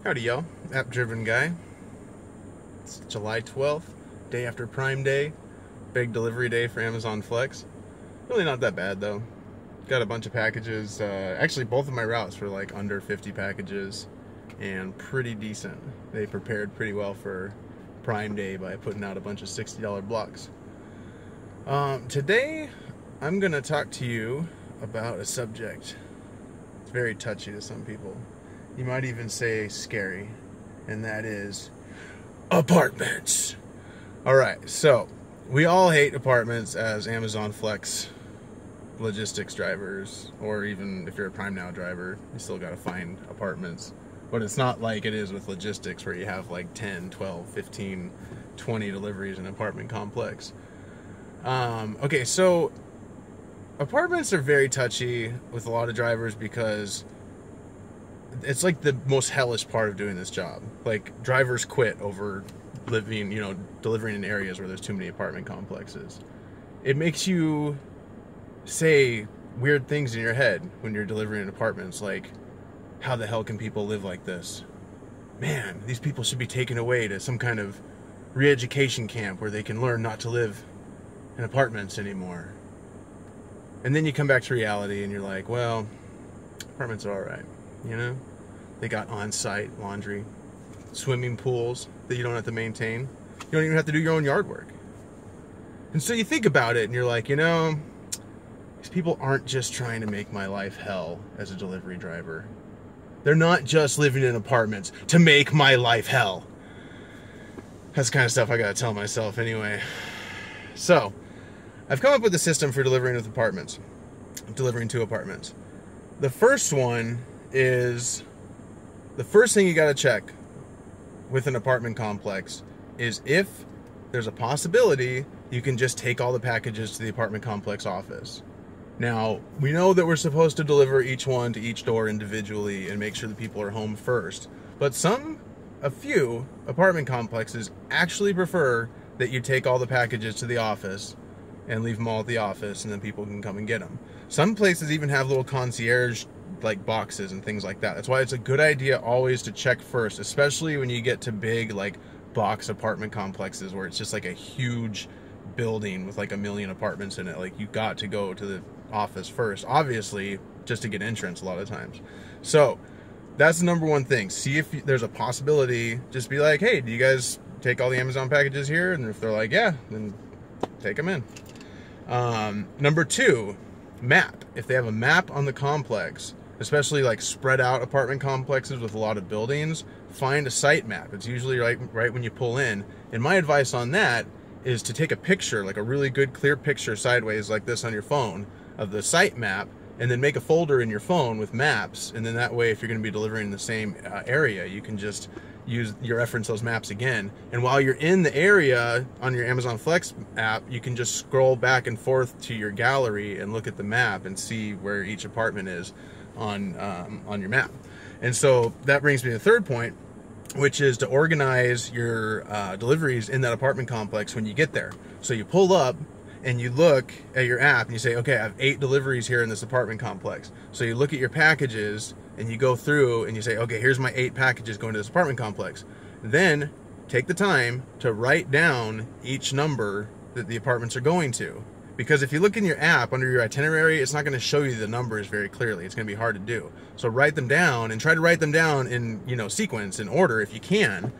Howdy y'all, app driven guy. It's July 12th, day after Prime Day, big delivery day for Amazon Flex. Really not that bad though. Got a bunch of packages, actually both of my routes were like under 50 packages and pretty decent. They prepared pretty well for Prime Day by putting out a bunch of $60 blocks. Today I'm gonna talk to you about a subject. It's very touchy to some people. You might even say scary, and that is apartments. Alright, so we all hate apartments as Amazon Flex logistics drivers, or even if you're a Prime Now driver, you still gotta find apartments. But it's not like it is with logistics where you have like 10, 12, 15, 20 deliveries in an apartment complex. Okay, so apartments are very touchy with a lot of drivers because it's like the most hellish part of doing this job. Like, drivers quit over living, delivering in areas where there's too many apartment complexes. It makes you say weird things in your head when you're delivering in apartments, like, how the hell can people live like this? Man, these people should be taken away to some kind of re-education camp where they can learn not to live in apartments anymore. And then you come back to reality and you're like, well, apartments are alright. They got on-site laundry, swimming pools that you don't have to maintain. You don't even have to do your own yard work. And so you think about it and you're like, these people aren't just trying to make my life hell as a delivery driver. They're not just living in apartments to make my life hell. That's the kind of stuff I gotta tell myself anyway. So, I've come up with a system for delivering to apartments. The first one is, the first thing you gotta check with an apartment complex is if there's a possibility you can just take all the packages to the apartment complex office. Now, we know that we're supposed to deliver each one to each door individually and make sure the people are home first, but a few apartment complexes actually prefer that you take all the packages to the office and leave them all at the office, and then people can come and get them. Some places even have little concierge like boxes and things like that. That's why it's a good idea always to check first, especially when you get to big like box apartment complexes where it's just like a huge building with like 1 million apartments in it. Like, you got to go to the office first, obviously, just to get insurance a lot of times. So that's the number one thing. See if there's a possibility. Just be like, hey, do you guys take all the Amazon packages here? And if they're like, yeah, then take them in. Number two, map. If they have a map on the complex, especially like spread out apartment complexes with a lot of buildings, find a site map. It's usually right when you pull in. And my advice on that is to take a picture, like a really good clear picture sideways like this on your phone of the site map, and then make a folder in your phone with maps. And then that way, if you're going to be delivering in the same area, you can just reference those maps again. And while you're in the area on your Amazon Flex app, you can just scroll back and forth to your gallery and look at the map and see where each apartment is on your map. And so that brings me to the third point, which is to organize your deliveries in that apartment complex when you get there. So you pull up and you look at your app and you say, okay, I have 8 deliveries here in this apartment complex. So you look at your packages and you go through and you say, okay, here's my 8 packages going to this apartment complex. Then take the time to write down each number that the apartments are going to. Because if you look in your app under your itinerary, it's not going to show you the numbers very clearly. It's going to be hard to do. So write them down, and try to write them down in sequence, in order if you can.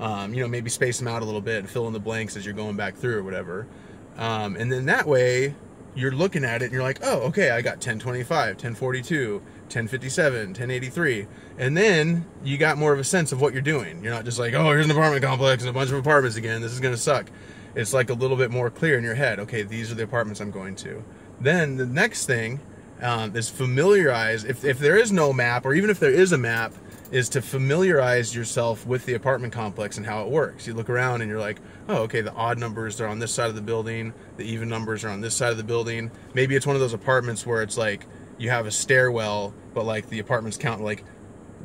Maybe space them out a little bit and fill in the blanks as you're going back through or whatever. And then that way you're looking at it and you're like, oh, okay, I got 1025, 1042, 1057, 1083. And then you got more of a sense of what you're doing. You're not just like, oh, here's an apartment complex and a bunch of apartments again. This is going to suck. It's like a little bit more clear in your head. Okay, these are the apartments I'm going to. Then the next thing is familiarize, if there is no map, or even if there is a map, is to familiarize yourself with the apartment complex and how it works. You look around and you're like, oh, okay, the odd numbers are on this side of the building, the even numbers are on this side of the building. Maybe it's one of those apartments where it's like you have a stairwell, but like the apartments count like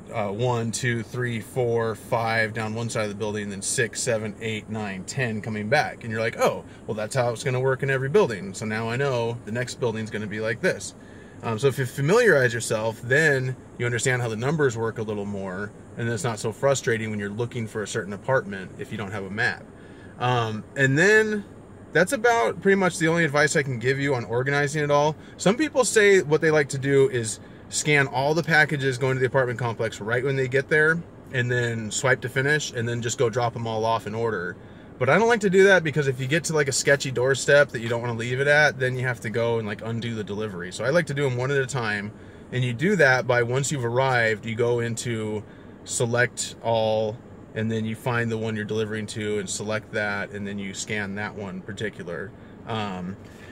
1, 2, 3, 4, 5 down one side of the building, and then 6, 7, 8, 9, 10 coming back. And you're like, oh, well, that's how it's going to work in every building. So now I know the next building's going to be like this. So if you familiarize yourself, then you understand how the numbers work a little more, and it's not so frustrating when you're looking for a certain apartment if you don't have a map. And then that's about pretty much the only advice I can give you on organizing it all. Some people say what they like to do is scan all the packages going to the apartment complex right when they get there, and then swipe to finish, and then just go drop them all off in order. But I don't like to do that, because if you get to like a sketchy doorstep that you don't want to leave it at, then you have to go and like undo the delivery. So I like to do them one at a time. And you do that by, once you've arrived, you go into select all, and then you find the one you're delivering to and select that, and then you scan that one particular.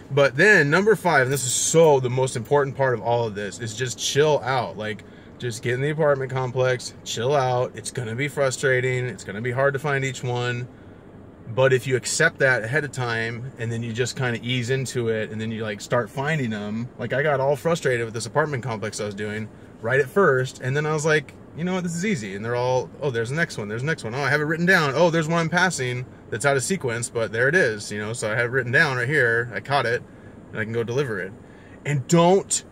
But then number 5, and this is the most important part of all of this, is just chill out. Like, just get in the apartment complex, chill out. It's gonna be frustrating. It's gonna be hard to find each one. But if you accept that ahead of time, and then you just kind of ease into it, and then you like start finding them. Like, I got all frustrated with this apartment complex I was doing right at first, and then I was like, you know what, this is easy. And they're all, oh, there's the next one, there's the next one. Oh, I have it written down. Oh, there's one I'm passing that's out of sequence, but there it is, you know, so I have it written down right here. I caught it, and I can go deliver it. And don't,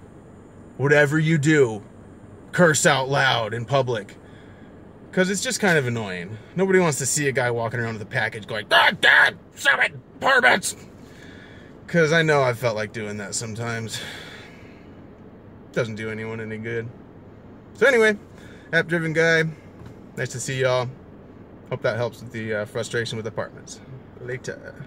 whatever you do, curse out loud in public. Because it's just kind of annoying. Nobody wants to see a guy walking around with a package going, God, stop it, permits! Because I know I've felt like doing that sometimes. Doesn't do anyone any good. So anyway, app-driven guy. Nice to see y'all. Hope that helps with the frustration with apartments. Later.